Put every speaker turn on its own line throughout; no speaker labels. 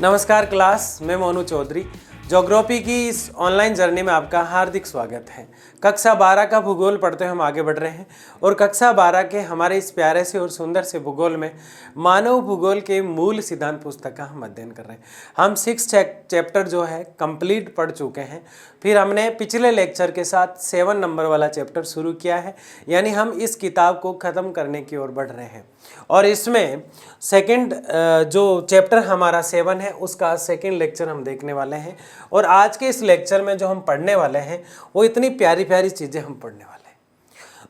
नमस्कार क्लास, मैं मोनू चौधरी। ज्योग्राफी की इस ऑनलाइन जर्नी में आपका हार्दिक स्वागत है। कक्षा 12 का भूगोल पढ़ते हुए हम आगे बढ़ रहे हैं और कक्षा 12 के हमारे इस प्यारे से और सुंदर से भूगोल में मानव भूगोल के मूल सिद्धांत पुस्तक का हम अध्ययन कर रहे हैं। हम 6 चैप्टर जो है कंप्लीट पढ़ चुके हैं। फिर हमने पिछले लेक्चर के साथ 7 नंबर वाला चैप्टर शुरू किया है, यानी हम इस किताब को ख़त्म करने की ओर बढ़ रहे हैं। और इसमें सेकंड जो चैप्टर हमारा 7 है उसका सेकंड लेक्चर हम देखने वाले हैं। और आज के इस लेक्चर में जो हम पढ़ने वाले हैं वो इतनी प्यारी प्यारी चीज़ें हम पढ़ने वाले हैं।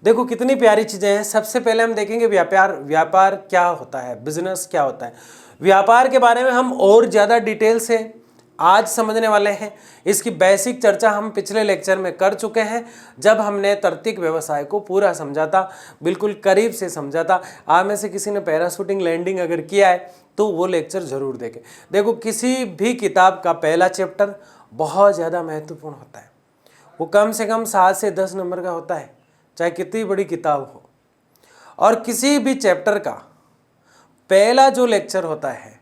देखो कितनी प्यारी चीज़ें हैं। सबसे पहले हम देखेंगे व्यापार क्या होता है, बिजनेस क्या होता है। व्यापार के बारे में हम और ज़्यादा डिटेल से आज समझने वाले हैं। इसकी बेसिक चर्चा हम पिछले लेक्चर में कर चुके हैं जब हमने तार्किक व्यवसाय को पूरा समझा था, बिल्कुल करीब से समझा था। आप में से किसी ने पैराशूटिंग लैंडिंग अगर किया है तो वो लेक्चर ज़रूर देखें। देखो किसी भी किताब का पहला चैप्टर बहुत ज़्यादा महत्वपूर्ण होता है। वो कम से कम 7 से 10 नंबर का होता है, चाहे कितनी बड़ी किताब हो। और किसी भी चैप्टर का पहला जो लेक्चर होता है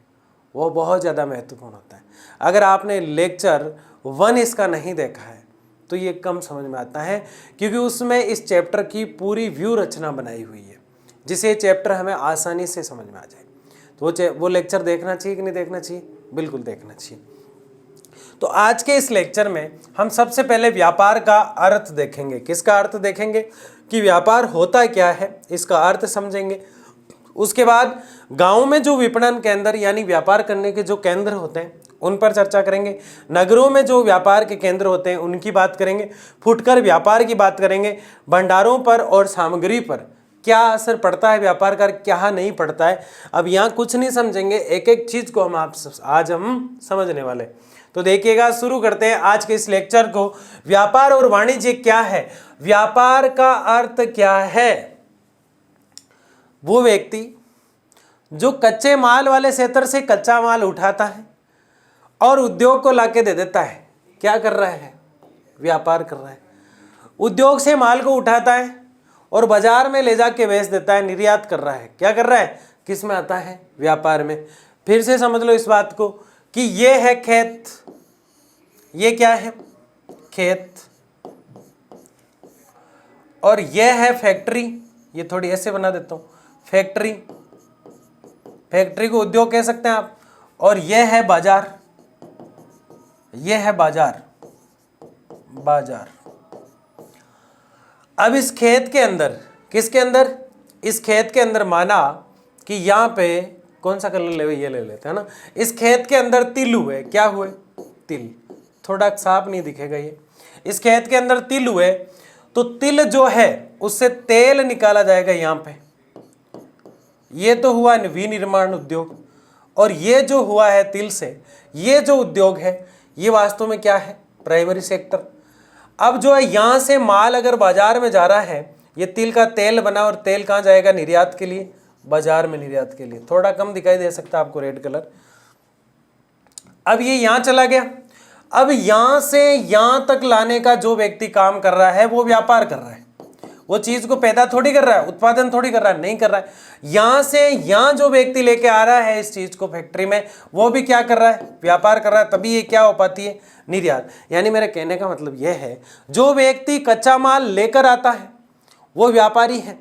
वो बहुत ज़्यादा महत्वपूर्ण होता है। अगर आपने लेक्चर 1 इसका नहीं देखा है तो ये कम समझ में आता है, क्योंकि उसमें इस चैप्टर की पूरी व्यू रचना बनाई हुई है जिसे चैप्टर हमें आसानी से समझ में आ जाए। तो वो लेक्चर देखना चाहिए कि नहीं देखना चाहिए? बिल्कुल देखना चाहिए। तो आज के इस लेक्चर में हम सबसे पहले व्यापार का अर्थ देखेंगे। किसका अर्थ देखेंगे कि व्यापार होता क्या है, इसका अर्थ समझेंगे। उसके बाद गांव में जो विपणन केंद्र यानी व्यापार करने के जो केंद्र होते हैं उन पर चर्चा करेंगे। नगरों में जो व्यापार के केंद्र होते हैं उनकी बात करेंगे। फुटकर व्यापार की बात करेंगे। भंडारों पर और सामग्री पर क्या असर पड़ता है व्यापार का, क्या नहीं पड़ता है। अब यहाँ कुछ नहीं समझेंगे, एक एक चीज को आज हम समझने वाले। तो देखिएगा, शुरू करते हैं आज के इस लेक्चर को। व्यापार और वाणिज्य क्या है? व्यापार का अर्थ क्या है? वो व्यक्ति जो कच्चे माल वाले क्षेत्र से कच्चा माल उठाता है और उद्योग को लाके दे देता है, क्या कर रहा है? व्यापार कर रहा है। उद्योग से माल को उठाता है और बाजार में ले जाके बेच देता है, निर्यात कर रहा है। क्या कर रहा है? किस में आता है? व्यापार में। फिर से समझ लो इस बात को कि ये है खेत, ये क्या है? खेत। और ये है फैक्ट्री, ये थोड़ी ऐसे बना देता हूं, फैक्ट्री। फैक्ट्री को उद्योग कह सकते हैं आप। और यह है बाजार, यह है बाजार, बाजार। अब इस खेत के अंदर, किसके अंदर? इस खेत के अंदर माना कि यहां पे कौन सा कलर ले, ये ले लेते हैं ना। इस खेत के अंदर तिल हुए। क्या हुए? तिल। थोड़ा साफ नहीं दिखेगा ये। इस खेत के अंदर तिल हुए तो तिल जो है उससे तेल निकाला जाएगा यहां पे। ये तो हुआ विनिर्माण उद्योग। और ये जो हुआ है तिल से, ये जो उद्योग है ये वास्तव में क्या है? Primary sector. अब जो है यहां से माल अगर बाजार में जा रहा है, ये तिल का तेल बना और तेल कहां जाएगा? निर्यात के लिए, बाजार में निर्यात के लिए। थोड़ा कम दिखाई दे सकता है आपको रेड कलर। अब ये यहां चला गया। अब यहां से यहां तक लाने का जो व्यक्ति काम कर रहा है वो व्यापार कर रहा है। वो चीज को पैदा थोड़ी कर रहा है, उत्पादन थोड़ी कर रहा है, नहीं कर रहा है। यहां से यहां जो व्यक्ति लेके आ रहा है इस चीज को फैक्ट्री में, वो भी क्या कर रहा है? व्यापार कर रहा है। तभी ये क्या हो पाती है? निर्यात। यानी मेरे कहने का मतलब यह है, जो व्यक्ति कच्चा माल लेकर आता है वो व्यापारी है।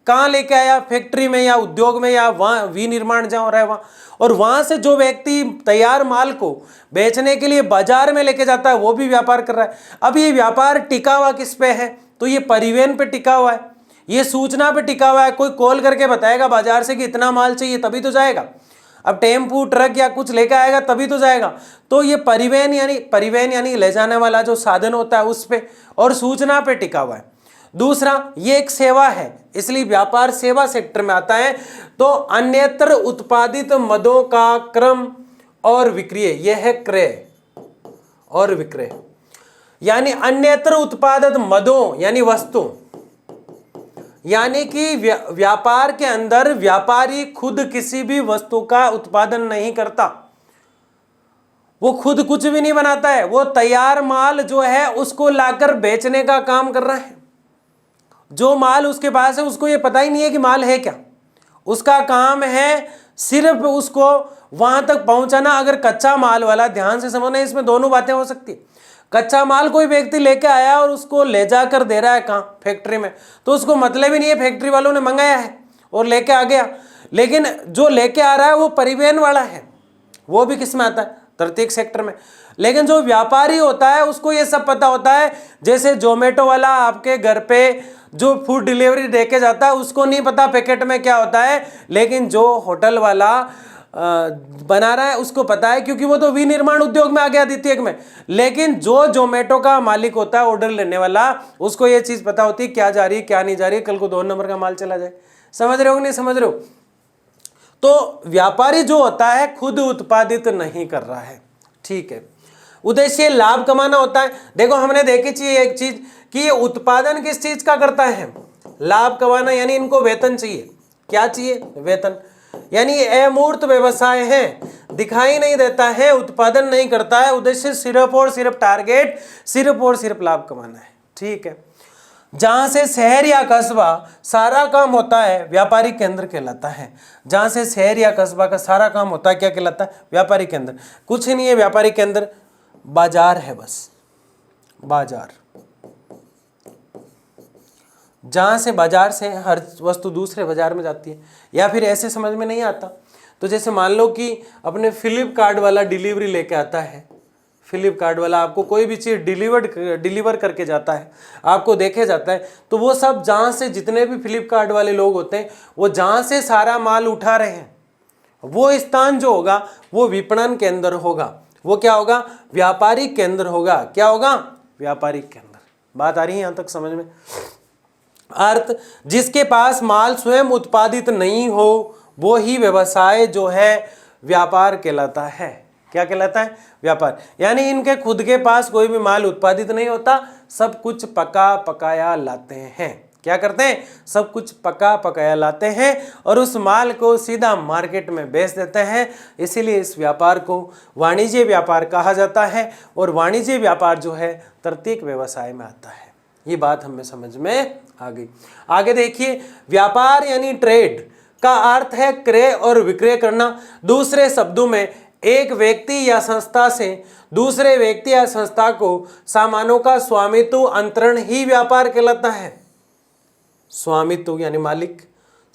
कहाँ लेके आया? फैक्ट्री में या उद्योग में या वहाँ विनिर्माण जहाँ हो रहा है वहाँ। और वहाँ से जो व्यक्ति तैयार माल को बेचने के लिए बाजार में लेके जाता है वो भी व्यापार कर रहा है। अब ये व्यापार टिका हुआ किस पे है? तो ये परिवहन पे टिका हुआ है, ये सूचना पे टिका हुआ है। कोई कॉल करके बताएगा बाजार से कि इतना माल चाहिए तभी तो जाएगा। अब टेम्पू ट्रक या कुछ लेकर आएगा तभी तो जाएगा। तो ये परिवहन यानी ले जाने वाला जो साधन होता है उस पे और सूचना पे टिका हुआ है। दूसरा, ये एक सेवा है, इसलिए व्यापार सेवा सेक्टर में आता है। तो अन्यत्र उत्पादित मदों का क्रम और विक्रय, यह है क्रय और विक्रय। यानी अन्यत्र उत्पादित मदों यानी वस्तु, यानी कि व्यापार के अंदर व्यापारी खुद किसी भी वस्तु का उत्पादन नहीं करता। वो खुद कुछ भी नहीं बनाता है। वो तैयार माल जो है उसको लाकर बेचने का काम कर रहा है। जो माल उसके पास है उसको ये पता ही नहीं है कि माल है क्या। उसका काम है सिर्फ उसको वहां तक पहुंचाना। अगर कच्चा माल वाला, ध्यान से समझना, इसमें दोनों बातें हो सकती है। कच्चा माल कोई व्यक्ति लेके आया और उसको ले जाकर दे रहा है कहाँ, फैक्ट्री में, तो उसको मतलब ही नहीं है, फैक्ट्री वालों ने मंगाया है और लेके आ गया। लेकिन जो लेके आ रहा है वो परिवहन वाला है, वो भी किस में आता है, तृतीयक सेक्टर में। लेकिन जो व्यापारी होता है उसको ये सब पता होता है। जैसे जोमेटो वाला आपके घर पे जो फूड डिलीवरी देके जाता है उसको नहीं पता पैकेट में क्या होता है, लेकिन जो होटल वाला बना रहा है उसको पता है, क्योंकि वो तो विनिर्माण उद्योग में आ गया, द्वितीयक में। लेकिन जो जोमेटो का मालिक होता है, ऑर्डर लेने वाला, उसको ये चीज पता होती है क्या जा रही है क्या नहीं जा रही है, कल को 2 नंबर का माल चला जाए। समझ रहे हो नहीं समझ रहे हो? तो व्यापारी जो होता है खुद उत्पादित नहीं कर रहा है, ठीक है। उद्देश्य लाभ कमाना होता है। देखो हमने देखी चाहिए एक चीज कि ये उत्पादन किस चीज का करता है, लाभ कमाना, यानी इनको वेतन चाहिए। क्या चाहिए? वेतन। यानी अमूर्त व्यवसाय है, दिखाई नहीं देता है, उत्पादन नहीं करता है, उद्देश्य सिर्फ और सिर्फ टारगेट सिर्फ और सिर्फ लाभ कमाना है, ठीक है। जहां से शहर या कस्बा सारा काम होता है व्यापारिक केंद्र कहलाता है। जहां से शहर या कस्बा का सारा काम होता है क्या कहलाता है? व्यापारिक केंद्र। कुछ नहीं है व्यापारिक केंद्र, बाजार है बस, बाजार। जहां से बाजार से हर वस्तु दूसरे बाजार में जाती है। या फिर ऐसे समझ में नहीं आता तो जैसे मान लो कि अपने फ्लिपकार्ट वाला डिलीवरी लेके आता है, फ्लिपकार्ट वाला आपको कोई भी चीज़ डिलीवर करके जाता है, आपको देखे जाता है, तो वो सब जहाँ से जितने भी फ्लिपकार्ट वाले लोग होते हैं वो जहाँ से सारा माल उठा रहे हैं, वो स्थान जो होगा वो विपणन केंद्र होगा। वो क्या होगा? व्यापारिक केंद्र होगा। क्या होगा? व्यापारिक केंद्र। बात आ रही है यहाँ तक समझ में? अर्थ, जिसके पास माल स्वयं उत्पादित नहीं हो वो ही व्यवसाय जो है व्यापार कहलाता है। क्या कहलाता है? व्यापार। यानी इनके खुद के पास कोई भी माल उत्पादित नहीं होता, सब कुछ पका पकाया लाते हैं। क्या करते हैं? सब कुछ पका पकाया लाते हैं और उस माल को सीधा मार्केट में बेच देते हैं। इसीलिए इस व्यापार को वाणिज्य व्यापार कहा जाता है और वाणिज्य व्यापार जो है तृतीयक व्यवसाय में आता है। ये बात हमें समझ में आ गई। आगे देखिए, व्यापार यानी ट्रेड का अर्थ है क्रय और विक्रय करना। दूसरे शब्दों में एक व्यक्ति या संस्था से दूसरे व्यक्ति या संस्था को सामानों का स्वामित्व अंतरण ही व्यापार कहलाता है। स्वामित्व यानी मालिक,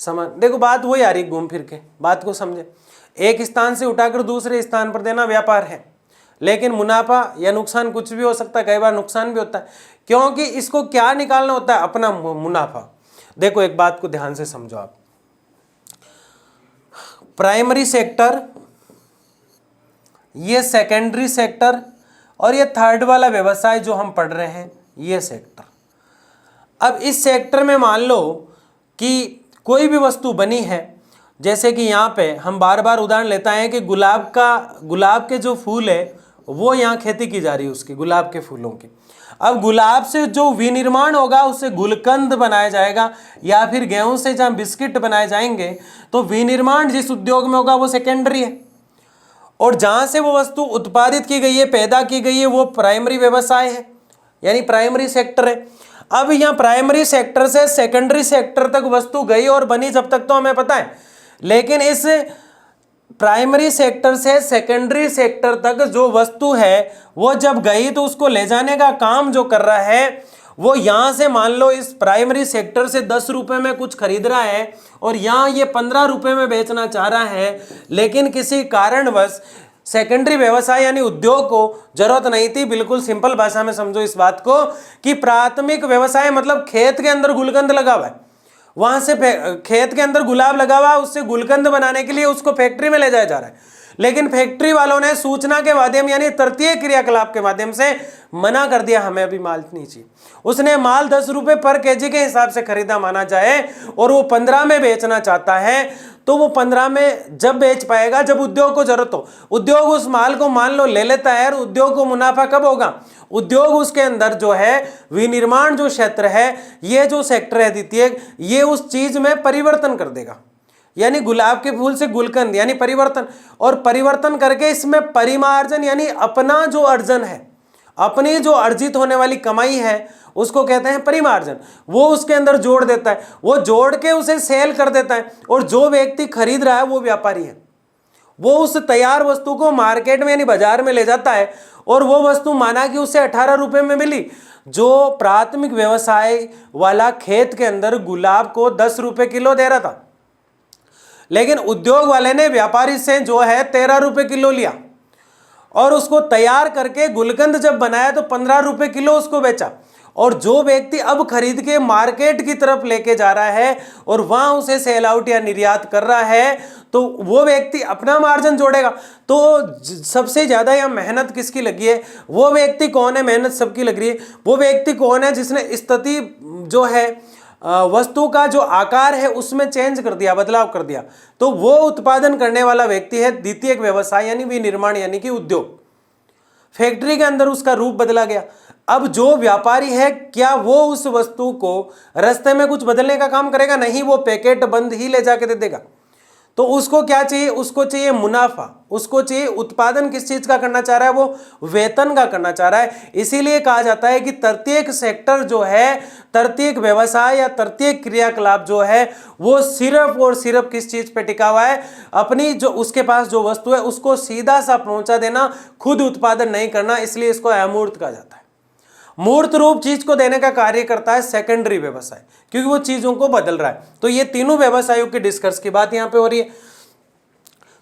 सामान। देखो बात वही आ रही घूम फिर के, बात को समझे। एक स्थान से उठाकर दूसरे स्थान पर देना व्यापार है, लेकिन मुनाफा या नुकसान कुछ भी हो सकता है, कई बार नुकसान भी होता है, क्योंकि इसको क्या निकालना होता है? अपना मुनाफा। देखो एक बात को ध्यान से समझो आप, प्राइमरी सेक्टर, ये सेकेंडरी सेक्टर और ये थर्ड वाला व्यवसाय जो हम पढ़ रहे हैं ये सेक्टर। अब इस सेक्टर में मान लो कि कोई भी वस्तु बनी है, जैसे कि यहाँ पे हम बार बार उदाहरण लेते हैं कि गुलाब के जो फूल है वो यहाँ खेती की जा रही है उसकी, गुलाब के फूलों की। अब गुलाब से जो विनिर्माण होगा उससे गुलकंद बनाया जाएगा, या फिर गेहूं से जहाँ बिस्किट बनाए जाएंगे, तो विनिर्माण जिस उद्योग में होगा वो सेकेंडरी है। और जहां से वो वस्तु उत्पादित की गई है, पैदा की गई है, वो प्राइमरी व्यवसाय है, यानी प्राइमरी सेक्टर है। अब यहाँ प्राइमरी सेक्टर से सेकेंडरी सेक्टर तक वस्तु गई और बनी जब तक तो हमें पता है, लेकिन इस प्राइमरी सेक्टर से सेकेंडरी सेक्टर तक जो वस्तु है वो जब गई तो उसको ले जाने का काम जो कर रहा है वो यहाँ से मान लो इस प्राइमरी सेक्टर से 10 रुपये में कुछ खरीद रहा है और यहाँ ये 15 रुपये में बेचना चाह रहा है, लेकिन किसी कारणवश सेकेंडरी व्यवसाय यानी उद्योग को जरूरत नहीं थी। बिल्कुल सिंपल भाषा में समझो इस बात को कि प्राथमिक व्यवसाय मतलब खेत के अंदर गुलकंद लगा हुआ है, वहां से खेत के अंदर गुलाब लगा हुआ है, उससे गुलकंद बनाने के लिए उसको फैक्ट्री में ले जाया जा रहा है, लेकिन फैक्ट्री वालों ने सूचना के माध्यम यानी तृतीय क्रियाकलाप के माध्यम से मना कर दिया, हमें अभी माल नहीं चाहिए। उसने माल 10 रुपये पर केजी के हिसाब से खरीदा माना जाए और वो 15 में बेचना चाहता है, तो वो 15 में जब बेच पाएगा जब उद्योग को जरूरत हो। उद्योग उस माल को मान लो ले लेता है और उद्योग को मुनाफा कब होगा? उद्योग उसके अंदर जो है विनिर्माण जो क्षेत्र है, ये जो सेक्टर है द्वितीय, ये उस चीज में परिवर्तन कर देगा, यानी गुलाब के फूल से गुलकंद यानी परिवर्तन, और परिवर्तन करके इसमें परिमार्जन यानी अपना जो अर्जन है, अपनी जो अर्जित होने वाली कमाई है उसको कहते हैं परिमार्जन। वो उसके अंदर जोड़ देता है, वो जोड़ के उसे सेल कर देता है। और जो व्यक्ति खरीद रहा है वो व्यापारी है। वो उस तैयार वस्तु को मार्केट में यानी बाजार में ले जाता है और वो वस्तु माना कि उसे 18 रुपए में मिली। जो प्राथमिक व्यवसाय वाला खेत के अंदर गुलाब को 10 रुपए किलो दे रहा था, लेकिन उद्योग वाले ने व्यापारी से जो है 13 रुपए किलो लिया और उसको तैयार करके गुलकंद जब बनाया तो 15 रुपए किलो उसको बेचा। और जो व्यक्ति अब खरीद के मार्केट की तरफ लेके जा रहा है और वहां उसे सेल आउट या निर्यात कर रहा है, तो वो व्यक्ति अपना मार्जिन जोड़ेगा। तो सबसे ज्यादा यह मेहनत किसकी लगी है? वो व्यक्ति कौन है? मेहनत सबकी लग रही है। वो व्यक्ति कौन है जिसने स्थिति जो है वस्तु का जो आकार है उसमें चेंज कर दिया, बदलाव कर दिया। तो वो उत्पादन करने वाला व्यक्ति है द्वितीयक व्यवसाय यानी विनिर्माण यानी कि उद्योग। फैक्ट्री के अंदर उसका रूप बदला गया। अब जो व्यापारी है क्या वो उस वस्तु को रास्ते में कुछ बदलने का काम करेगा? नहीं, वो पैकेट बंद ही ले जाके दे देगा। तो उसको क्या चाहिए? उसको चाहिए मुनाफा, उसको चाहिए उत्पादन। किस चीज का करना चाह रहा है? वो वेतन का करना चाह रहा है। इसीलिए कहा जाता है कि तृतीयक सेक्टर जो है, तृतीयक व्यवसाय या तृतीयक क्रियाकलाप जो है वो सिर्फ और सिर्फ किस चीज पे टिका हुआ है? अपनी जो उसके पास जो वस्तु है उसको सीधा सा पहुंचा देना, खुद उत्पादन नहीं करना। इसलिए इसको अमूर्त कहा जाता है। मूर्त रूप चीज को देने का कार्य करता है सेकेंडरी व्यवसाय, क्योंकि वो चीजों को बदल रहा है। तो ये तीनों व्यवसायों की डिस्कस की बात यहां पे हो रही है।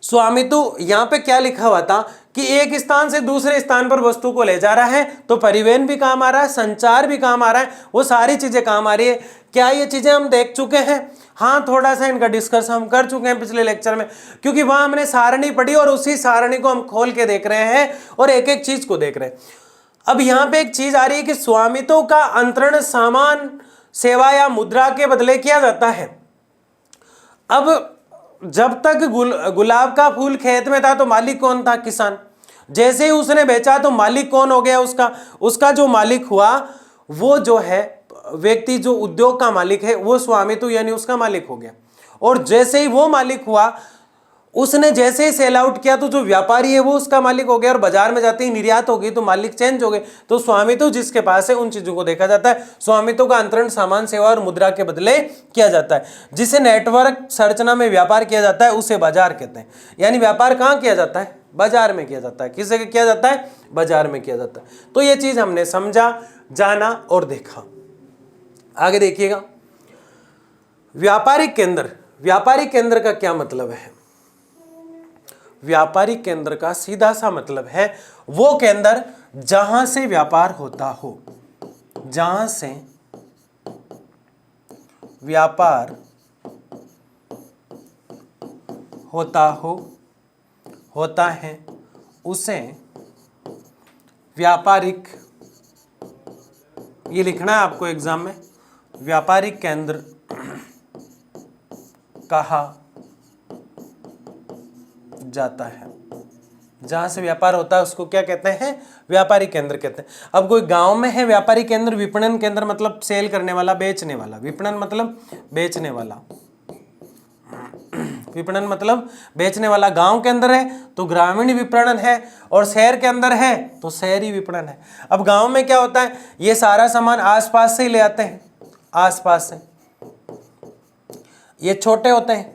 स्वामित्व यहां पे क्या लिखा हुआ था कि एक स्थान से दूसरे स्थान पर वस्तु को ले जा रहा है, तो परिवहन भी काम आ रहा है, संचार भी काम आ रहा है, वो सारी चीजें काम आ रही है। क्या ये चीजें हम देख चुके हैं? हाँ, थोड़ा सा इनका डिस्कस हम कर चुके हैं पिछले लेक्चर में, क्योंकि वहां हमने सारणी पढ़ी और उसी सारणी को हम खोल के देख रहे हैं और एक एक चीज को देख रहे हैं। अब यहां पे एक चीज आ रही है कि स्वामित्व का अंतरण सामान, सेवा या मुद्रा के बदले किया जाता है। अब जब तक गुलाब का फूल खेत में था तो मालिक कौन था? किसान। जैसे ही उसने बेचा तो मालिक कौन हो गया? उसका जो मालिक हुआ वो जो है व्यक्ति, जो उद्योग का मालिक है वो स्वामित्व यानी उसका मालिक हो गया। और जैसे ही वो मालिक हुआ, उसने जैसे ही सेल आउट किया तो जो व्यापारी है वो उसका मालिक हो गया। और बाजार में जाते ही निर्यात होगी तो मालिक चेंज हो गए। तो स्वामित्व जिसके पास है उन चीजों को देखा जाता है। स्वामित्व का अंतरण सामान, सेवा और मुद्रा के बदले किया जाता है। जिसे नेटवर्क संरचना में व्यापार किया जाता है उसे बाजार कहते हैं। यानी व्यापार कहाँ किया जाता है? बाजार में किया जाता है। किससे किया जाता है? बाजार में किया जाता है। तो ये चीज हमने समझा, जाना और देखा। आगे देखिएगा, व्यापारिक केंद्र। व्यापारिक केंद्र का क्या मतलब है? व्यापारिक केंद्र का सीधा सा मतलब है वो केंद्र जहां से व्यापार होता हो, जहां से व्यापार होता है उसे व्यापारिक, ये लिखना है आपको एग्जाम में, व्यापारिक केंद्र कहा जाता है। जहां से व्यापार होता है उसको क्या कहते हैं? व्यापारिक केंद्र कहते हैं। अब कोई गांव में है व्यापारिक केंद्र, विपणन केंद्र मतलब सेल करने वाला, बेचने वाला। विपणन मतलब बेचने वाला, विपणन मतलब बेचने वाला। गांव के अंदर है तो ग्रामीण विपणन है, और शहर के अंदर है तो शहरी विपणन है। अब गांव में क्या होता है? ये सारा सामान आसपास से ही ले आते हैं, आसपास से। ये छोटे होते हैं,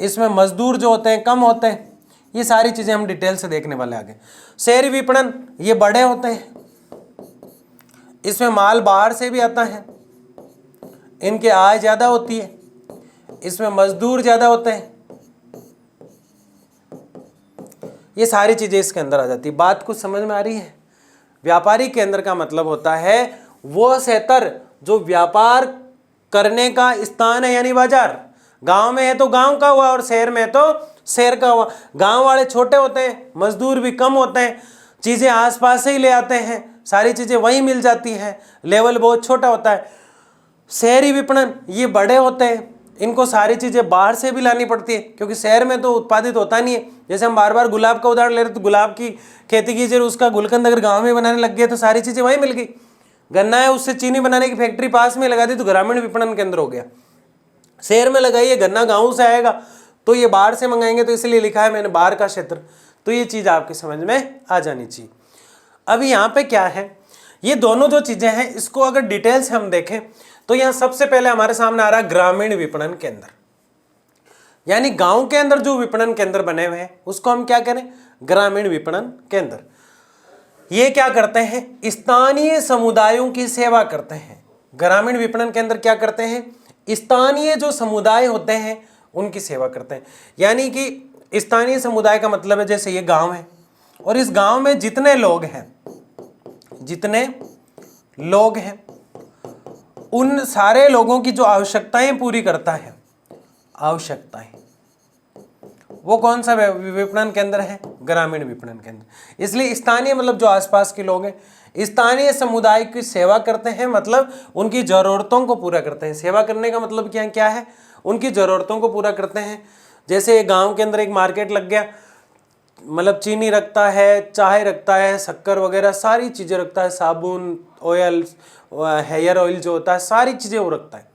इसमें मजदूर जो होते हैं कम होते हैं। ये सारी चीजें हम डिटेल से देखने वाले आगे। शहरी विपणन ये बड़े होते हैं, इसमें माल बाहर से भी आता है, इनके आय ज्यादा होती है, इसमें मजदूर ज्यादा होते हैं। ये सारी चीजें इसके अंदर आ जाती है। बात कुछ समझ में आ रही है? व्यापारिक केंद्र का मतलब होता है वो क्षेत्र जो व्यापार करने का स्थान है, यानी बाजार। गांव में है तो गांव का हुआ और शहर में है तो शहर का हुआ। गांव वाले छोटे होते हैं, मजदूर भी कम होते हैं, चीजें आसपास से ही ले आते हैं, सारी चीजें वहीं मिल जाती हैं, लेवल बहुत छोटा होता है। शहरी विपणन ये बड़े होते हैं, इनको सारी चीजें बाहर से भी लानी पड़ती है, क्योंकि शहर में तो उत्पादित होता नहीं है। जैसे हम बार बार गुलाब का उदाहरण ले रहे, तो गुलाब की खेती कीजिए, उसका गुलकंद अगर गाँव में बनाने लग गए तो सारी चीजें वहीं मिल गई। गन्ना है, उससे चीनी बनाने की फैक्ट्री पास में लगा दी तो ग्रामीण विपणन केंद्र हो गया। शहर में लगाइए, गन्ना गाँव से आएगा तो ये बाहर से मंगाएंगे, तो इसलिए लिखा है मैंने बाहर का क्षेत्र। तो ये चीज आपकी समझ में आ जानी चाहिए। अब यहाँ पे क्या है, ये दोनों जो चीजें हैं इसको अगर डिटेल से हम देखें तो यहाँ सबसे पहले हमारे सामने आ रहा है ग्रामीण विपणन केंद्र, यानी गांव के अंदर जो विपणन केंद्र बने हुए हैं उसको हम क्या करें, ग्रामीण विपणन केंद्र। ये क्या करते हैं, स्थानीय समुदायों की सेवा करते हैं। ग्रामीण विपणन केंद्र क्या करते हैं, स्थानीय जो समुदाय होते हैं उनकी सेवा करते हैं। यानी कि स्थानीय समुदाय का मतलब है जैसे ये गांव है और इस गांव में जितने लोग हैं उन सारे लोगों की जो आवश्यकताएं पूरी करता है, आवश्यकताएं, वो कौन सा विपणन केंद्र है, ग्रामीण विपणन केंद्र। इसलिए स्थानीय मतलब जो आसपास के लोग हैं, स्थानीय समुदाय की सेवा करते हैं, मतलब उनकी जरूरतों को पूरा करते हैं। सेवा करने का मतलब क्या है, उनकी जरूरतों को पूरा करते हैं। जैसे गांव के अंदर एक मार्केट लग गया, मतलब चीनी रखता है, चाय रखता है, शक्कर वगैरह सारी चीजें रखता है, साबुन, ऑयल, हेयर ऑयल जो होता है सारी चीजें वो रखता है।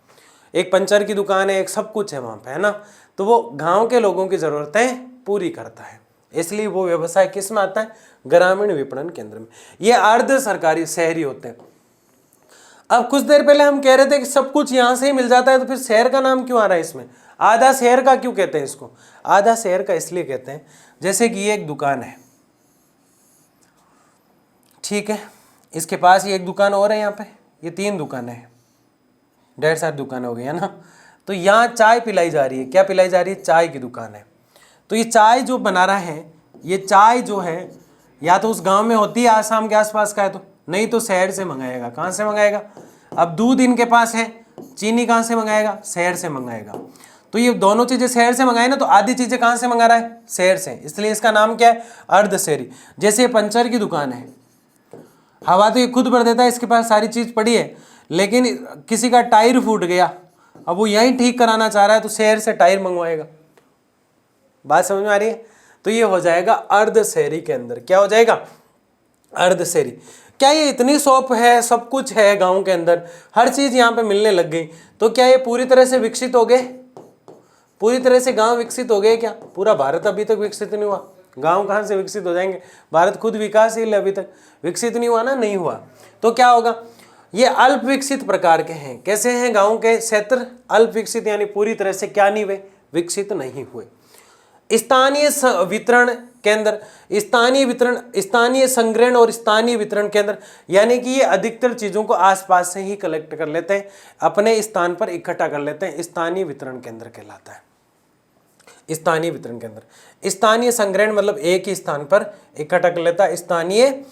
एक पंचर की दुकान है, एक सब कुछ है वहां पे, है ना। तो वो गांव के लोगों की जरूरतें पूरी करता है, इसलिए वो व्यवसाय किस में आता है, ग्रामीण विपणन केंद्र में। ये अर्ध सरकारी शहरी होते हैं। अब कुछ देर पहले हम कह रहे थे कि सब कुछ यहां से ही मिल जाता है, तो फिर शहर का नाम क्यों आ रहा है इसमें, आधा शहर का क्यों कहते हैं इसको, आधा शहर का इसलिए कहते हैं जैसे कि ये एक दुकान है, ठीक है, इसके पास ये एक दुकान और है, यहाँ पे ये 3 दुकानें हैं, 1.5 दुकान हो गई है ना। तो यहाँ चाय पिलाई जा रही है, क्या पिलाई जा रही है, चाय की दुकान है। तो ये चाय जो बना रहा है, ये चाय जो है या तो उस गांव में होती है, आसाम के आसपास का है, तो नहीं तो शहर से मंगाएगा। कहाँ से मंगाएगा, अब दूध इनके पास है, चीनी कहाँ से मंगाएगा, शहर से मंगाएगा। तो ये दोनों चीजें शहर से मंगाए ना, तो आधी चीजें कहाँ से मंगा रहा है, शहर से, इसलिए इसका नाम क्या है, अर्ध शहरी। जैसे पंचर की दुकान है, हवा तो ये खुद भर देता है, इसके पास सारी चीज पड़ी है, लेकिन किसी का टायर फूट गया, अब वो यहीं ठीक कराना चाह रहा है, तो शहर से टायर मंगवाएगा। बात समझ में आ रही है। तो ये हो जाएगा अर्ध शहरी के अंदर, क्या हो जाएगा, अर्ध शहरी। क्या ये इतनी शॉप है, सब कुछ है गांव के अंदर, हर चीज यहाँ पे मिलने लग गई, तो क्या ये पूरी तरह से विकसित हो गए, पूरी तरह से गांव विकसित हो गए क्या, पूरा भारत अभी तक विकसित नहीं हुआ। गांव कहाँ से विकसित हो जाएंगे, भारत खुद विकासशील है, अभी तक विकसित नहीं हुआ ना, नहीं हुआ। तो क्या होगा, ये अल्प विकसित प्रकार के हैं। कैसे हैं गांव के क्षेत्र, अल्प विकसित, यानी पूरी तरह से क्या नहीं हुए, विकसित नहीं हुए। स्थानीय वितरण केंद्र, स्थानीय वितरण, स्थानीय संग्रहण और स्थानीय वितरण केंद्र, यानी कि ये अधिकतर चीजों को आसपास से ही कलेक्ट कर लेते हैं, अपने स्थान पर इकट्ठा कर लेते हैं, स्थानीय वितरण केंद्र कहलाता है। स्थानीय वितरण केंद्र, स्थानीय संग्रहण मतलब एक ही स्थान पर इकट्ठा कर लेता है, स्थानीय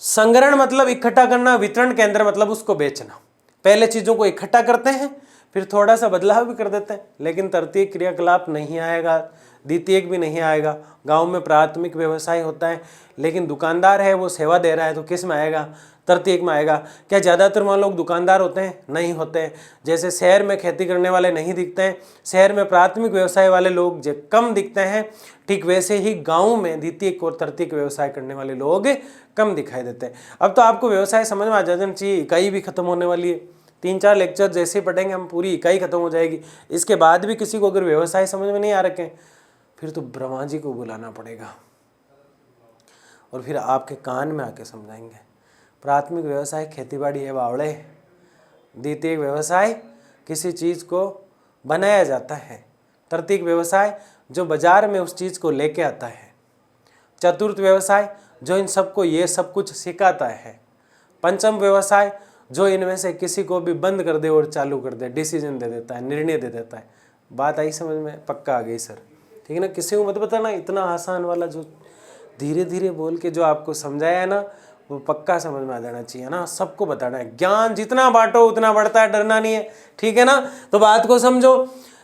संग्रहण मतलब इकट्ठा करना, वितरण केंद्र मतलब उसको बेचना। पहले चीजों को इकट्ठा करते हैं, फिर थोड़ा सा बदलाव भी कर देते हैं, लेकिन तृतीय क्रियाकलाप नहीं आएगा, द्वितीयक भी नहीं आएगा। गांव में प्राथमिक व्यवसाय होता है, लेकिन दुकानदार है वो सेवा दे रहा है, तो किस में आएगा, तृतीयक में आएगा। क्या ज़्यादातर वहाँ लोग दुकानदार होते हैं, नहीं होते हैं। जैसे शहर में खेती करने वाले नहीं दिखते हैं, शहर में प्राथमिक व्यवसाय वाले लोग कम दिखते हैं, ठीक वैसे ही गाँव में द्वितीयक और तृतीयक व्यवसाय करने वाले लोग कम दिखाई देते हैं। अब तो आपको व्यवसाय समझ में आ जाना चाहिए, इकाई भी खत्म होने वाली है, 3-4 लेक्चर जैसे ही पढ़ेंगे हम पूरी इकाई खत्म हो जाएगी। इसके बाद भी किसी को अगर व्यवसाय समझ में नहीं आ रखे फिर तो ब्रह्मा जी को बुलाना पड़ेगा और फिर आपके कान में आके समझाएंगे। प्राथमिक व्यवसाय खेतीबाड़ी है बावड़े, द्वितीयक व्यवसाय किसी चीज़ को बनाया जाता है, तृतीयक व्यवसाय जो बाजार में उस चीज़ को लेके आता है, चतुर्थ व्यवसाय जो इन सबको ये सब कुछ सिखाता है, पंचम व्यवसाय जो इनमें से किसी को भी बंद कर दे और चालू कर दे, डिसीजन दे देता है, निर्णय दे देता है। बात आई समझ में, पक्का आ गई सर, ठीक है ना। किसी को मत बताना, इतना आसान वाला जो धीरे धीरे बोल के जो आपको समझाया है ना, वो पक्का समझ में आ जाना चाहिए ना, सबको बताना है। ज्ञान जितना बांटो उतना बढ़ता है, डरना नहीं है, ठीक है ना। तो बात को समझो।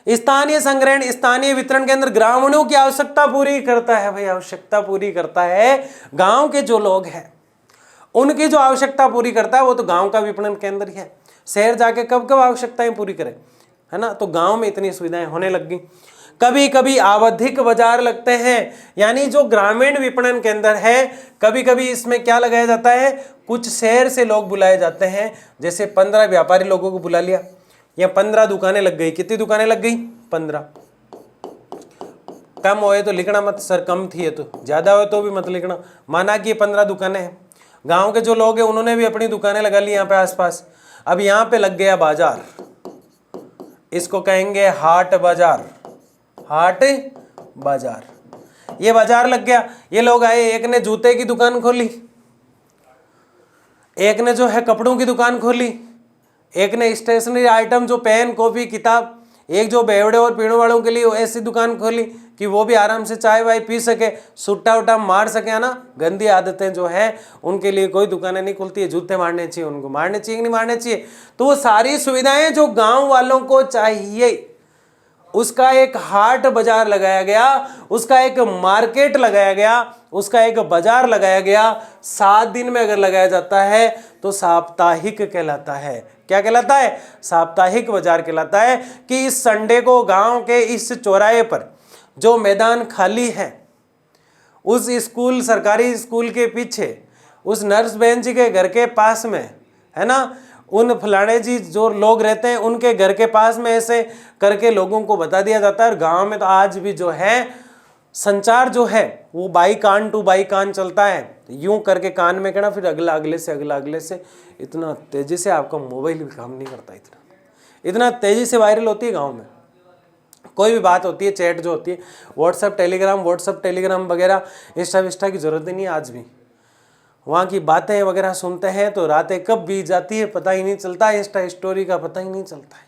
स्थानीय संग्रहण, स्थानीय वितरण के अंदर ग्रामीणों की आवश्यकता पूरी करता है, भाई आवश्यकता पूरी करता है। गांव के जो लोग हैं उनकी जो आवश्यकता पूरी करता है वो तो गांव का विपणन केंद्र ही है। शहर जाके कब कब आवश्यकताएं पूरी करे, है ना। तो गांव में इतनी सुविधाएं होने लग गई। कभी कभी आवधिक बाजार लगते हैं, यानी जो ग्रामीण विपणन केंद्र है, कभी कभी इसमें क्या लगाया जाता है, कुछ शहर से लोग बुलाए जाते हैं। जैसे 15 व्यापारी लोगों को बुला लिया, या 15 दुकानें लग गई। कितनी दुकानें लग गई, 15। कम होए तो लिखना मत सर, कम थी है तो, ज्यादा हो तो भी मत लिखना। माना कि ये 15 दुकानें हैं, गांव के जो लोग हैं उन्होंने भी अपनी दुकानें लगा ली यहाँ पे आसपास। अब यहाँ पे लग गया बाजार, इसको कहेंगे हाट बाजार, हाट बाजार। ये बाजार लग गया, ये लोग आए, एक ने जूते की दुकान खोली, एक ने जो है कपड़ों की दुकान खोली, एक ने स्टेशनरी आइटम जो पेन कॉपी किताब, एक जो बेवड़े और पीड़ों वालों के लिए ऐसी दुकान खोली कि वो भी आराम से चाय वाय पी सके, सुट्टा उट्टा मार सके, है ना। गंदी आदतें जो है उनके लिए कोई दुकानें नहीं खुलती है, जूते मारने चाहिए उनको, मारने चाहिए कि नहीं मारने चाहिए। तो वो सारी सुविधाएं जो गांव वालों को चाहिए उसका एक हाट बाजार लगाया गया, उसका एक मार्केट लगाया गया, उसका एक बाजार लगाया गया। 7 दिन में अगर लगाया जाता है तो साप्ताहिक कहलाता है। क्या कहलाता है? साप्ताहिक बाजार कहलाता है। कि इस संडे को गांव के इस चौराहे पर जो मैदान खाली है, उस स्कूल, सरकारी स्कूल के पीछे, उस नर्स बहन जी के घर के पास में, है ना, उन फलाने जी जो लोग रहते हैं उनके घर के पास में, ऐसे करके लोगों को बता दिया जाता है। और गांव में तो आज भी जो है संचार जो है वो बाई कान टू बाई कान चलता है। यूं करके कान में कहना, फिर अगला अगले से, अगला अगले से। इतना तेजी से आपका मोबाइल भी काम नहीं करता, इतना तेजी से वायरल होती है गाँव में। कोई भी बात होती है, चैट जो होती है, व्हाट्सएप टेलीग्राम वगैरह, इंस्टा की जरूरत ही नहीं है आज भी। वहाँ की बातें वगैरह सुनते हैं तो रातें कब बीत जाती है पता ही नहीं चलता, इंस्टा स्टोरी का पता ही नहीं चलता है।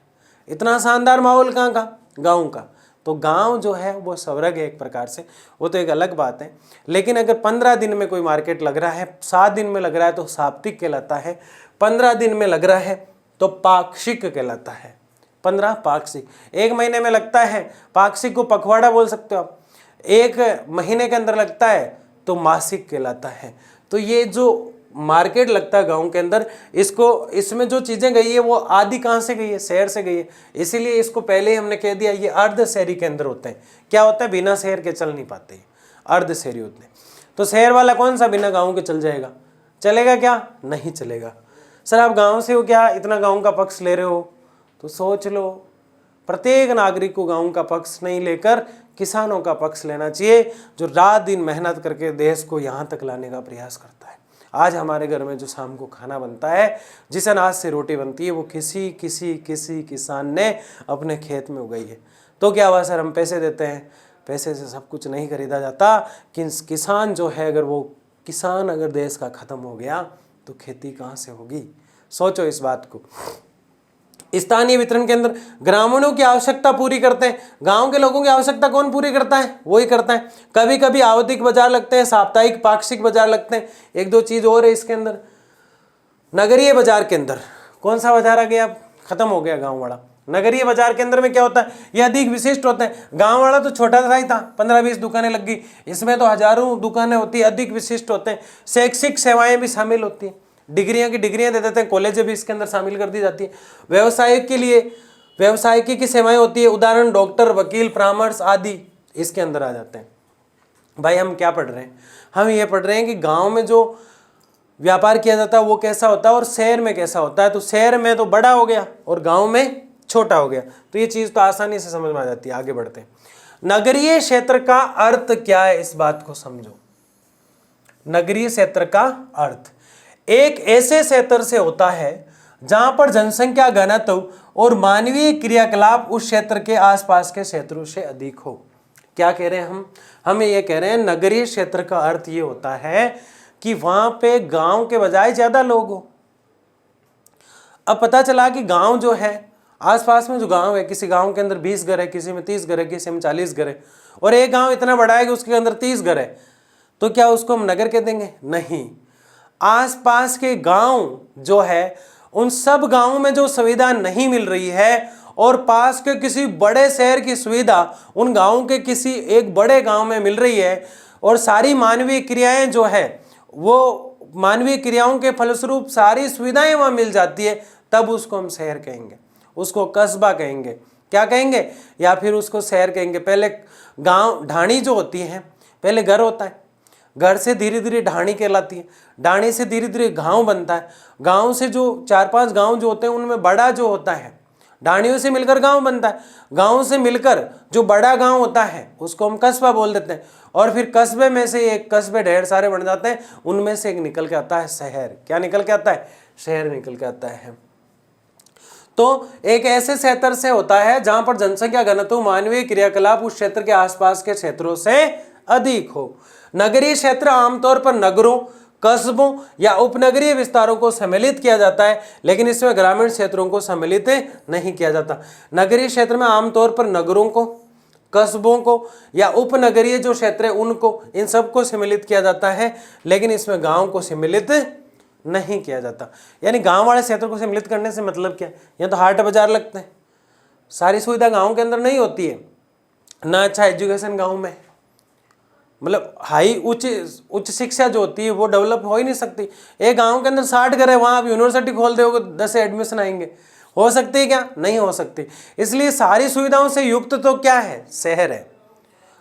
इतना शानदार माहौल कहाँ का? गाँव का। तो गांव जो है वो स्वर्ग है एक प्रकार से, वो तो एक अलग बात है। लेकिन अगर 15 दिन में कोई मार्केट लग रहा है, 7 दिन में लग रहा है तो साप्ताहिक कहलाता है, 15 दिन में लग रहा है तो पाक्षिक कहलाता है। 15 पाक्षिक, 1 महीने में लगता है, पाक्षिक को पखवाड़ा बोल सकते हो आप। 1 महीने के अंदर लगता है तो मासिक कहलाता है। तो ये जो मार्केट लगता है गांव के अंदर, इसमें जो चीजें गई है वो आदि कहाँ से गई है? शहर से गई है। इसीलिए इसको पहले ही हमने कह दिया ये अर्ध शहरी के अंदर होते हैं। क्या होता है? बिना शहर के चल नहीं पाते, अर्ध शहरी होते हैं। तो शहर वाला कौन सा बिना गाँव के चल जाएगा? चलेगा क्या? नहीं चलेगा। सर आप गाँव से हो, क्या इतना गाँव का पक्ष ले रहे हो? तो सोच लो, प्रत्येक नागरिक को गाँव का पक्ष नहीं लेकर किसानों का पक्ष लेना चाहिए, जो रात दिन मेहनत करके देश को यहाँ तक लाने का प्रयास करता है। आज हमारे घर में जो शाम को खाना बनता है, जिस अनाज से रोटी बनती है, वो किसी किसान ने अपने खेत में उगाई है। तो क्या हुआ सर, हम पैसे देते हैं, पैसे से सब कुछ नहीं खरीदा जाता। किसान जो है, अगर वो किसान अगर देश का खत्म हो गया तो खेती कहाँ से होगी? सोचो इस बात को। स्थानीय वितरण के अंदर ग्रामीणों की आवश्यकता पूरी करते हैं। गांव के लोगों की आवश्यकता कौन पूरी करता है? वही करता है। कभी कभी आवधिक बाजार लगते हैं, साप्ताहिक पाक्षिक बाजार लगते हैं। एक दो चीज और है इसके अंदर। नगरीय बाजार के अंदर कौन सा बाजार आ गया? अब खत्म हो गया गांव वाला। नगरीय बाजार के अंदर में क्या होता है? ये अधिक विशिष्ट होता है। गांव वाला तो छोटा सा ही था, 15-20 दुकानें लग गई। इसमें तो हजारों दुकानें होती है, अधिक विशिष्ट होते हैं। शैक्षिक सेवाएं भी शामिल होती हैं, डिग्रियां की डिग्रियां दे देते हैं, कॉलेज भी इसके अंदर शामिल कर दी जाती है। व्यवसाय के लिए व्यवसायिकी की सेवाएं होती है, उदाहरण डॉक्टर, वकील, परामर्श आदि इसके अंदर आ जाते हैं। भाई हम क्या पढ़ रहे हैं? हम ये पढ़ रहे हैं कि गांव में जो व्यापार किया जाता है वो कैसा होता है और शहर में कैसा होता है। तो शहर में तो बड़ा हो गया और गांव में छोटा हो गया। तो ये चीज तो आसानी से समझ में आ जाती है। आगे बढ़ते हैं। नगरीय क्षेत्र का अर्थ क्या है, इस बात को समझो। नगरीय क्षेत्र का अर्थ एक ऐसे क्षेत्र से होता है जहां पर जनसंख्या घनत्व और मानवीय क्रियाकलाप उस क्षेत्र के आसपास के क्षेत्रों से अधिक हो। क्या कह रहे हैं हम ये कह रहे हैं नगरीय क्षेत्र का अर्थ ये होता है कि वहां पे गांव के बजाय ज्यादा लोग हो। अब पता चला कि गांव जो है, आसपास में जो गांव है, किसी गांव के अंदर 20 घर है, किसी में 30 घर है, किसी में 40 घर है, और एक गांव इतना बड़ा है कि उसके अंदर 30 घर है, तो क्या उसको हम नगर कह देंगे? नहीं। आसपास के गांव जो है उन सब गांवों में जो सुविधा नहीं मिल रही है और पास के किसी बड़े शहर की सुविधा उन गांवों के किसी एक बड़े गांव में मिल रही है, और सारी मानवीय क्रियाएं जो है वो मानवीय क्रियाओं के फलस्वरूप सारी सुविधाएं वहां मिल जाती है, तब उसको हम शहर कहेंगे, उसको कस्बा कहेंगे। क्या कहेंगे? या फिर उसको शहर कहेंगे। पहले गांव ढाणी जो होती है, पहले घर होता है, घर से धीरे धीरे ढाणी कहलाती है, ढाणी से धीरे धीरे गांव बनता है, गांव से जो 4-5 गांव जो होते हैं उनमें बड़ा जो होता है ढाणियों से मिलकर गांव बनता है, गांव से मिलकर जो बड़ा गांव होता है उसको हम कस्बा बोल देते हैं, और फिर कस्बे में से एक कस्बे ढेर सारे बन जाते हैं, उनमें से एक निकल के आता है शहर। क्या निकल के आता है? शहर निकल के आता है। तो एक ऐसे क्षेत्र से होता है जहां पर जनसंख्या घनत्व मानवीय क्रियाकलाप उस क्षेत्र के आसपास के क्षेत्रों से अधिक हो। नगरीय क्षेत्र आमतौर पर नगरों, कस्बों या उपनगरीय विस्तारों को सम्मिलित किया जाता है, लेकिन इसमें ग्रामीण क्षेत्रों को सम्मिलित नहीं किया जाता। नगरीय क्षेत्र में आमतौर पर नगरों को, कस्बों को या उपनगरीय जो क्षेत्र है उनको, इन सबको सम्मिलित किया जाता है, लेकिन इसमें गांव को सम्मिलित नहीं किया जाता। यानी गांव वाले क्षेत्र को सम्मिलित करने से मतलब क्या? यहाँ तो हाट बाजार लगते हैं, सारी सुविधा गांव के अंदर नहीं होती है, ना अच्छा एजुकेशन गांव में, मतलब हाई उच्च शिक्षा जो होती है वो डेवलप हो ही नहीं सकती। एक गांव के अंदर 60 घर है, वहाँ आप यूनिवर्सिटी खोल दोगे 10 एडमिशन आएंगे, हो सकती है क्या? नहीं हो सकती। इसलिए सारी सुविधाओं से युक्त तो क्या है? शहर है।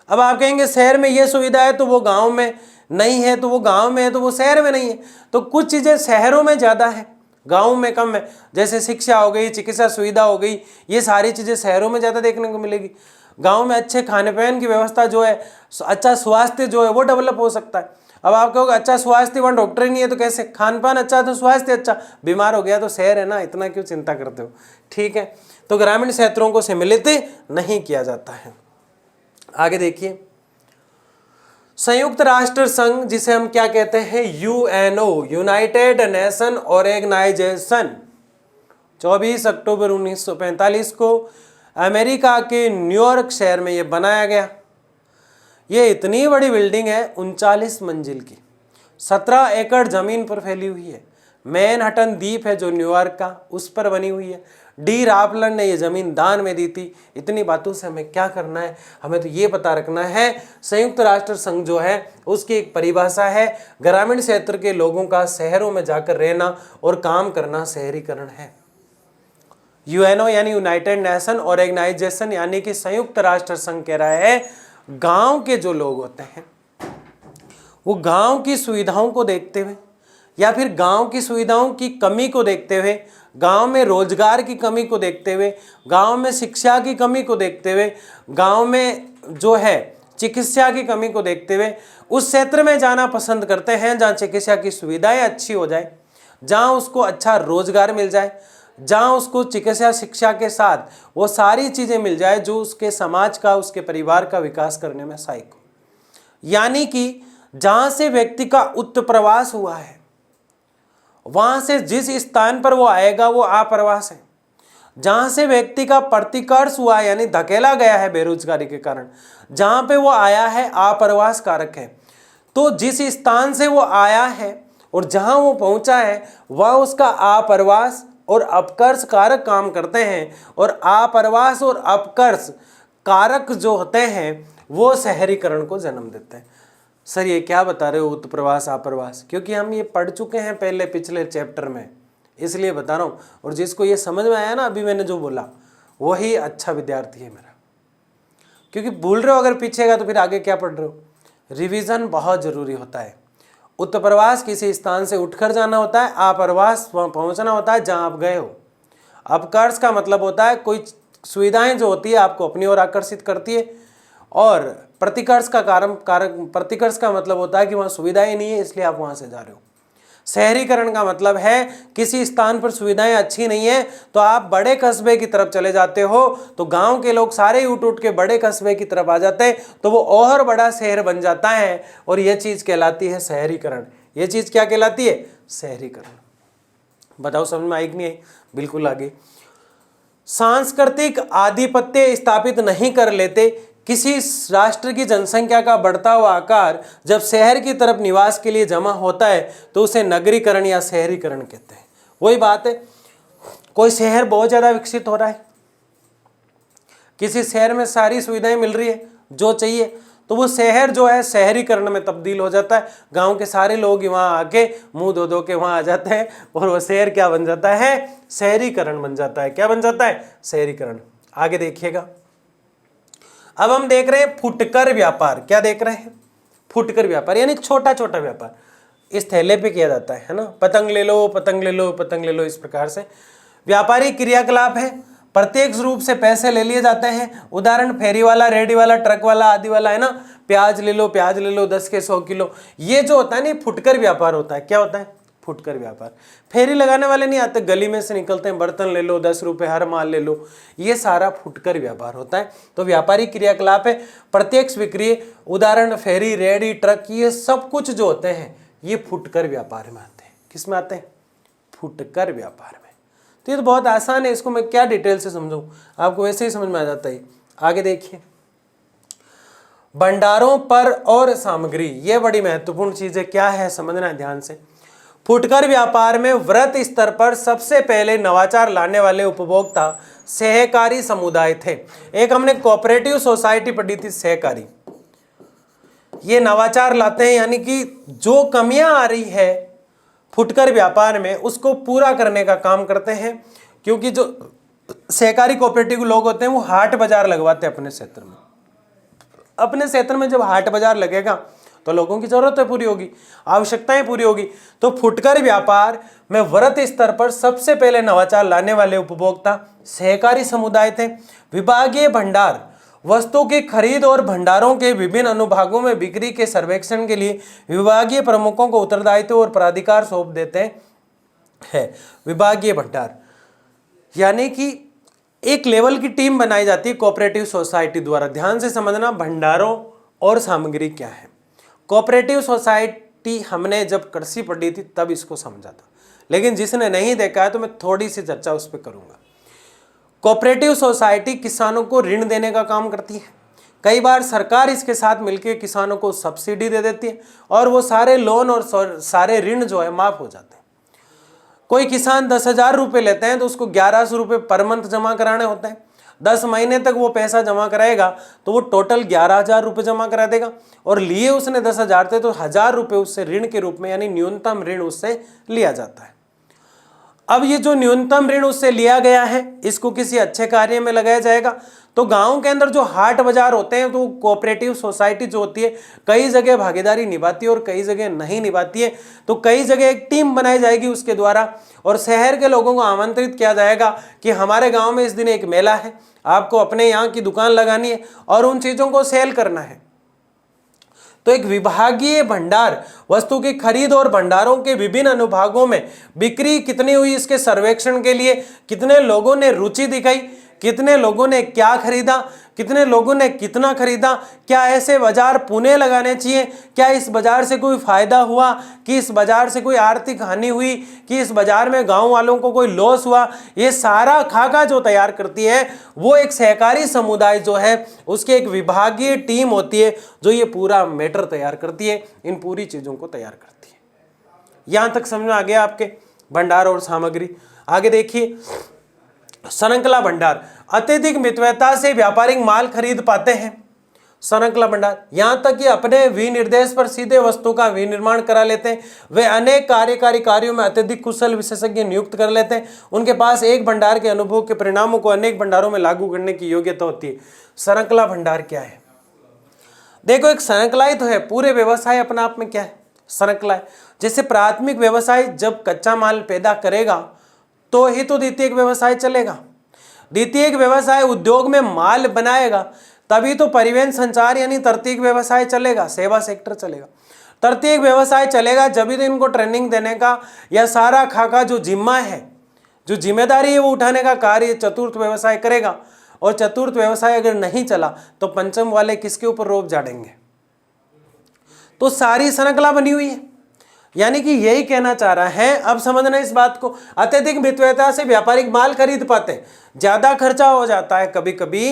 अब आप कहेंगे शहर में ये सुविधा है तो वो गांव में नहीं है, तो वो गांव में है तो वो शहर में नहीं है। तो कुछ चीज़ें शहरों में ज़्यादा है, गाँव में कम है। जैसे शिक्षा हो गई, चिकित्सा सुविधा हो गई, ये सारी चीज़ें शहरों में ज़्यादा देखने को मिलेगी। गांव में अच्छे खाने पीने की व्यवस्था जो है, अच्छा स्वास्थ्य जो है वो डेवलप हो सकता है। अब आप कहोगे अच्छा स्वास्थ्य, वहाँ डॉक्टर ही नहीं है तो कैसे? खान पान अच्छा तो स्वास्थ्य अच्छा, बीमार हो गया तो शहर है ना, इतना क्यों चिंता करते हो? ठीक है, तो ग्रामीण क्षेत्रों को सम्मिलित नहीं किया जाता है। आगे देखिए, संयुक्त राष्ट्र संघ, जिसे हम क्या कहते हैं? यूएनओ, यूनाइटेड नेशन ऑर्गेनाइजेशन, 24 अक्टूबर 1945 को अमेरिका के न्यूयॉर्क शहर में ये बनाया गया। ये इतनी बड़ी बिल्डिंग है, 39 मंजिल की, 17 एकड़ जमीन पर फैली हुई है। मैनहट्टन द्वीप है जो न्यूयॉर्क का, उस पर बनी हुई है। डी रापलन ने ये जमीन दान में दी थी। इतनी बातों से हमें क्या करना है? हमें तो ये पता रखना है संयुक्त राष्ट्र संघ जो है उसकी एक परिभाषा है, ग्रामीण क्षेत्र के लोगों का शहरों में जाकर रहना और काम करना शहरीकरण है। यूएनओ यानी यूनाइटेड नेशन ऑर्गेनाइजेशन यानी कि संयुक्त राष्ट्र संघ कह रहा है गांव के जो लोग होते हैं वो गांव की सुविधाओं को देखते हुए या फिर गांव की सुविधाओं की कमी को देखते हुए, गांव में रोजगार की कमी को देखते हुए, गांव में शिक्षा की कमी को देखते हुए, गांव में जो है चिकित्सा की कमी को देखते हुए उस क्षेत्र में जाना पसंद करते हैं जहां चिकित्सा की सुविधाएं अच्छी हो जाए, जहां उसको अच्छा रोजगार मिल जाए, जहाँ उसको चिकित्सा शिक्षा के साथ वो सारी चीज़ें मिल जाए जो उसके समाज का, उसके परिवार का विकास करने में सहायक हो। यानी कि जहाँ से व्यक्ति का उत्प्रवास हुआ है, वहाँ से जिस स्थान पर वो आएगा वो आप्रवास है। जहाँ से व्यक्ति का प्रतिकर्ष हुआ यानी धकेला गया है बेरोजगारी के कारण, जहाँ पे वो आया है आप्रवास कारक है। तो जिस स्थान से वो आया है और जहाँ वो पहुँचा है वह उसका आप्रवास और अपकर्ष कारक काम करते हैं, और आप्रवास और अपकर्ष कारक जो होते हैं वो शहरीकरण को जन्म देते हैं। सर ये क्या बता रहे हो उत्प्रवास आप्रवास? क्योंकि हम ये पढ़ चुके हैं पहले पिछले चैप्टर में, इसलिए बता रहा हूँ। और जिसको ये समझ में आया ना अभी मैंने जो बोला, वही अच्छा विद्यार्थी है मेरा। क्योंकि भूल रहे हो अगर पीछे का तो फिर आगे क्या पढ़ रहे हो? रिवीजन बहुत जरूरी होता है। उत्प्रवास किसी स्थान से उठकर जाना होता है, आप्रवास वहाँ पहुँचना होता है जहाँ आप गए हो। अपकर्ष का मतलब होता है कोई सुविधाएं जो होती है आपको अपनी ओर आकर्षित करती है, और प्रतिकर्ष का प्रतिकर्ष का मतलब होता है कि वहाँ सुविधाएं नहीं है इसलिए आप वहाँ से जा रहे हो। शहरीकरण का मतलब है किसी स्थान पर सुविधाएं अच्छी नहीं है तो आप बड़े कस्बे की तरफ चले जाते हो, तो गांव के लोग सारे उठ उठ के बड़े कस्बे की तरफ आ जाते हैं, तो वो और बड़ा शहर बन जाता है, और ये चीज़ कहलाती है शहरीकरण। ये चीज़ क्या कहलाती है? शहरीकरण। बताओ समझ में आई कि नहीं आई? बिल्कुल आगे। सांस्कृतिक आधिपत्य स्थापित नहीं कर लेते। किसी राष्ट्र की जनसंख्या का बढ़ता हुआ आकार जब शहर की तरफ निवास के लिए जमा होता है तो उसे नगरीकरण या शहरीकरण कहते हैं। वही बात है, कोई शहर बहुत ज़्यादा विकसित हो रहा है, किसी शहर में सारी सुविधाएं मिल रही है जो चाहिए, तो वो शहर जो है शहरीकरण में तब्दील हो जाता है। गांव के सारे लोग वहाँ आके मुंह धो धो के वहाँ आ जाते हैं और वो शहर क्या बन जाता है? शहरीकरण बन जाता है। क्या बन जाता है? शहरीकरण। आगे देखिएगा, अब हम देख रहे हैं फुटकर व्यापार। क्या देख रहे हैं? फुटकर व्यापार यानी छोटा छोटा व्यापार इस थैले पे किया जाता है ना, पतंग ले लो पतंग ले लो पतंग ले लो, इस प्रकार से व्यापारिक क्रियाकलाप है। प्रत्यक्ष रूप से पैसे ले लिए जाते हैं। उदाहरण फेरी वाला, रेडी वाला, ट्रक वाला, आदि वाला है ना। प्याज ले लो 10 के 100 किलो। ये जो होता है ना, फुटकर व्यापार होता है। क्या होता है? फुटकर व्यापार। फेरी लगाने वाले नहीं आते, गली में से निकलते हैं, बर्तन ले लो 10 रुपए, हर माल ले लो। ये सारा फुटकर व्यापार होता है। तो व्यापारिक क्रियाकलाप है, प्रत्यक्ष बिक्री। उदाहरण फेरी, रेडी, ट्रक, ये सब कुछ जो होते हैं ये फुटकर व्यापार में आते हैं। किस में आते हैं? फुटकर व्यापार में। तो ये तो बहुत आसान है, इसको मैं क्या डिटेल से समझाऊं, आपको वैसे ही समझ में आ जाता है। आगे देखिए, भंडारों पर और सामग्री, ये बड़ी महत्वपूर्ण चीज है। क्या है समझना ध्यान से। फुटकर व्यापार में वृहत स्तर पर सबसे पहले नवाचार लाने वाले उपभोक्ता सहकारी समुदाय थे। एक हमने कोऑपरेटिव सोसाइटी पढ़ी थी, सहकारी। ये नवाचार लाते हैं, यानी कि जो कमियां आ रही है फुटकर व्यापार में उसको पूरा करने का काम करते हैं। क्योंकि जो सहकारी कोऑपरेटिव लोग होते हैं वो हाट बाजार लगवाते हैं अपने क्षेत्र में। अपने क्षेत्र में जब हाट बाजार लगेगा तो लोगों की जरूरतें पूरी होगी, आवश्यकताएं पूरी होगी। तो फुटकर व्यापार में वृहत स्तर पर सबसे पहले नवाचार लाने वाले उपभोक्ता सहकारी समुदाय थे। विभागीय भंडार वस्तु की खरीद और भंडारों के विभिन्न अनुभागों में बिक्री के सर्वेक्षण के लिए विभागीय प्रमुखों को उत्तरदायित्व और प्राधिकार सौंप देते हैं। विभागीय भंडार यानी कि एक लेवल की टीम बनाई जाती है कोऑपरेटिव सोसाइटी द्वारा। ध्यान से समझना, भंडारों और सामग्री क्या है। कोऑपरेटिव सोसाइटी हमने जब कृषि पढ़ी थी तब इसको समझा था, लेकिन जिसने नहीं देखा है तो मैं थोड़ी सी चर्चा उस पर करूंगा। कोऑपरेटिव सोसाइटी किसानों को ऋण देने का काम करती है। कई बार सरकार इसके साथ मिलकर किसानों को सब्सिडी दे देती है और वो सारे लोन और सारे ऋण जो है माफ हो जाते हैं। कोई किसान 10,000 रुपये लेते हैं तो उसको 1,100 रुपये पर मंथ जमा कराने होते हैं। 10 महीने तक वो पैसा जमा कराएगा तो वो टोटल 11,000 रुपये जमा करा देगा। और लिए उसने 10,000 थे तो 1,000 रुपये उससे ऋण के रूप में, यानी न्यूनतम ऋण उससे लिया जाता है। अब ये जो न्यूनतम ऋण उससे लिया गया है इसको किसी अच्छे कार्य में लगाया जाएगा। तो गांव के अंदर जो हाट बाजार होते हैं तो कोऑपरेटिव सोसाइटी जो होती है कई जगह भागीदारी निभाती है और कई जगह नहीं निभाती है। तो कई जगह एक टीम बनाई जाएगी उसके द्वारा और शहर के लोगों को आमंत्रित किया जाएगा कि हमारे गांव में इस दिन एक मेला है, आपको अपने यहाँ की दुकान लगानी है और उन चीज़ों को सेल करना है। तो एक विभागीय भंडार वस्तु की खरीद और भंडारों के विभिन्न अनुभागों में बिक्री कितनी हुई इसके सर्वेक्षण के लिए कितने लोगों ने रुचि दिखाई, कितने लोगों ने क्या खरीदा, कितने लोगों ने कितना खरीदा, क्या ऐसे बाजार पुणे लगाने चाहिए, क्या इस बाजार से कोई फायदा हुआ, कि इस बाजार से कोई आर्थिक हानि हुई, कि इस बाजार में गांव वालों को कोई लॉस हुआ। ये सारा खाका जो तैयार करती है वो एक सहकारी समुदाय जो है उसकी एक विभागीय टीम होती है जो ये पूरा मैटर तैयार करती है, इन पूरी चीज़ों को तैयार करती है। यहाँ तक समझ में आ गया आपके भंडार और सामग्री। आगे देखिए, श्रृंखला भंडार अत्यधिक मितव्ययता से व्यापारिक माल खरीद पाते हैं। श्रृंखला भंडार यहाँ तक कि अपने विनिर्देश पर सीधे वस्तु का विनिर्माण करा लेते हैं। वे अनेक कार्यकारी कार्यों में अत्यधिक कुशल विशेषज्ञ नियुक्त कर लेते हैं। उनके पास एक भंडार के अनुभव के परिणामों को अनेक भंडारों में लागू करने की योग्यता होती है। श्रृंखला भंडार क्या है? देखो, एक श्रृंखला ही तो है, पूरे व्यवसाय अपने आप में क्या है? श्रृंखला है। जैसे प्राथमिक व्यवसाय जब कच्चा माल पैदा करेगा तो ही तो द्वितीयक व्यवसाय चलेगा। द्वितीयक व्यवसाय उद्योग में माल बनाएगा तभी तो परिवहन संचार यानी तृतीयक व्यवसाय चलेगा, सेवा सेक्टर चलेगा। तृतीयक व्यवसाय चलेगा जब भी तो इनको ट्रेनिंग देने का या सारा खाका जो जिम्मा है, जो जिम्मेदारी है वो उठाने का कार्य चतुर्थ व्यवसाय करेगा। और चतुर्थ व्यवसाय अगर नहीं चला तो पंचम वाले किसके ऊपर रोब झाड़ेंगे? तो सारी श्रृंखला बनी हुई है। यानी कि यही कहना चाह रहा है, अब समझना इस बात को, अत्यधिक मितव्ययता से व्यापारिक माल खरीद पाते हैं, ज्यादा खर्चा हो जाता है कभी कभी,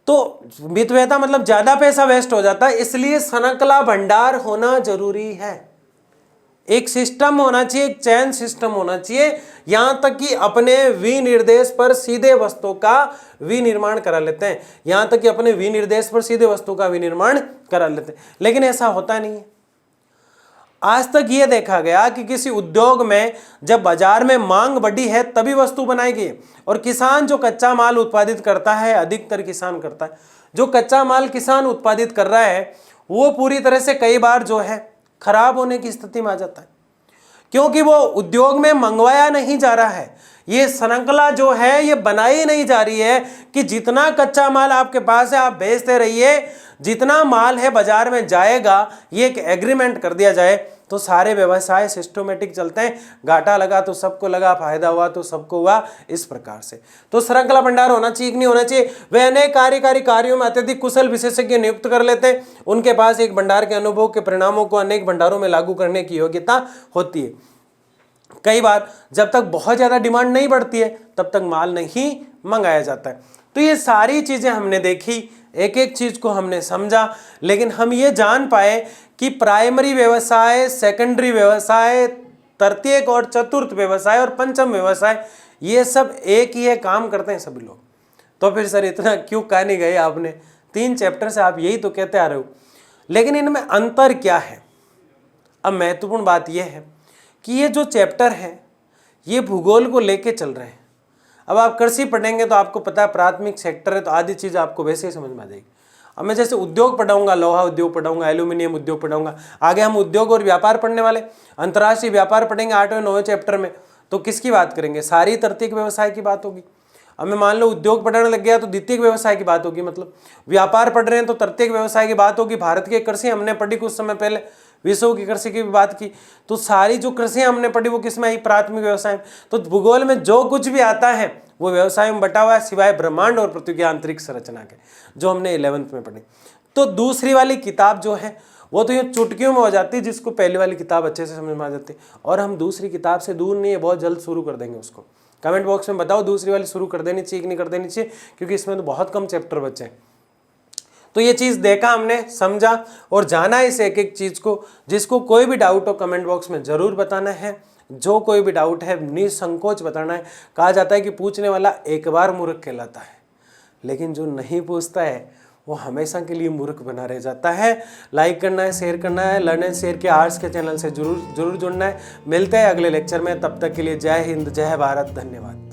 तो मितव्ययता मतलब ज्यादा पैसा वेस्ट हो जाता है, इसलिए श्रृंखला भंडार होना जरूरी है। एक सिस्टम होना चाहिए, एक चैन सिस्टम होना चाहिए, यहां तक कि अपने विनिर्देश पर सीधे वस्तु का विनिर्माण करा लेते हैं, यहां तक कि अपने विनिर्देश पर सीधे वस्तु का विनिर्माण करा लेते हैं। लेकिन ऐसा होता नहीं है। आज तक यह देखा गया कि किसी उद्योग में जब बाजार में मांग बढ़ी है तभी वस्तु बनाई गई है। और किसान जो कच्चा माल उत्पादित करता है, अधिकतर किसान करता है, जो कच्चा माल किसान उत्पादित कर रहा है वो पूरी तरह से कई बार जो है खराब होने की स्थिति में आ जाता है, क्योंकि वो उद्योग में मंगवाया नहीं जा रहा है। ये श्रृंखला जो है ये बनाई नहीं जा रही है कि जितना कच्चा माल आपके पास है आप बेचते रहिए, जितना माल है बाजार में जाएगा, ये एक एग्रीमेंट कर दिया जाए तो सारे व्यवसाय सिस्टमेटिक चलते हैं। घाटा लगा तो सबको लगा, फायदा हुआ तो सबको हुआ, इस प्रकार से। तो श्रृंखला भंडार होना चाहिए कि नहीं होना चाहिए? वे अनेक कार्यकारी कार्यों में अत्यधिक कुशल विशेषज्ञ नियुक्त कर लेते हैं। उनके पास एक भंडार के अनुभव के परिणामों को अनेक भंडारों में लागू करने की योग्यता होती है। कई बार जब तक बहुत ज़्यादा डिमांड नहीं बढ़ती है तब तक माल नहीं मंगाया जाता है। तो ये सारी चीज़ें हमने देखी, एक एक चीज़ को हमने समझा, लेकिन हम ये जान पाए कि प्राइमरी व्यवसाय, सेकेंडरी व्यवसाय, तृतीयक और चतुर्थ व्यवसाय और पंचम व्यवसाय, ये सब एक ही है, काम करते हैं सभी लोग। तो फिर सर इतना क्यों कहने गए आपने? 3 चैप्टर से आप यही तो कहते आ रहे हो, लेकिन इनमें अंतर क्या है? अब महत्वपूर्ण बात यह है कि ये जो चैप्टर हैं ये भूगोल को लेके चल रहे हैं। अब आप कृषि पढ़ेंगे तो आपको पता है प्राथमिक सेक्टर है, तो आधी चीज़ आपको वैसे ही समझ में आ जाएगी। अब मैं जैसे उद्योग पढ़ाऊंगा, लोहा उद्योग पढ़ाऊंगा, एल्यूमिनियम उद्योग पढ़ाऊंगा, आगे हम उद्योग और व्यापार पढ़ने वाले, अंतर्राष्ट्रीय व्यापार पढ़ेंगे 8वें 9वें चैप्टर में। तो किसकी बात करेंगे? सारी तृतीयक व्यवसाय की बात होगी। अब मैं मान लो उद्योग पढ़ने लग गया तो द्वितीयक व्यवसाय की बात होगी, मतलब व्यापार पढ़ रहे हैं तो तृतीयक व्यवसाय की बात होगी। भारत की कृषि हमने पढ़ी कुछ समय पहले, विश्व की कृषि की भी बात की, तो सारी जो कृषि हमने पढ़ी वो किस में आई? प्राथमिक व्यवसाय में। तो भूगोल में जो कुछ भी आता है वो व्यवसाय में बटा हुआ है, सिवाय ब्रह्मांड और पृथ्वी की आंतरिक संरचना के, जो हमने 11th में पढ़ी। तो दूसरी वाली किताब जो है वो तो ये चुटकियों में हो जाती है, जिसको पहली वाली किताब अच्छे से समझ में आ जाती है। और हम दूसरी किताब से दूर नहीं है, बहुत जल्द शुरू कर देंगे उसको। कमेंट बॉक्स में बताओ दूसरी वाली शुरू कर देनी चाहिए कि नहीं कर देनी चाहिए, क्योंकि इसमें तो बहुत कम चैप्टर बचे हैं। तो ये चीज़ देखा हमने, समझा और जाना इस एक एक चीज़ को। जिसको कोई भी डाउट हो कमेंट बॉक्स में ज़रूर बताना है। जो कोई भी डाउट है निसंकोच बताना है। कहा जाता है कि पूछने वाला एक बार मूर्ख कहलाता है, लेकिन जो नहीं पूछता है वो हमेशा के लिए मूर्ख बना रह जाता है। लाइक करना है, शेयर करना है, लर्न एंड शेयर के आर्ट्स के चैनल से जरूर जुड़ना है। मिलते हैं अगले लेक्चर में, तब तक के लिए जय हिंद, जय भारत, धन्यवाद।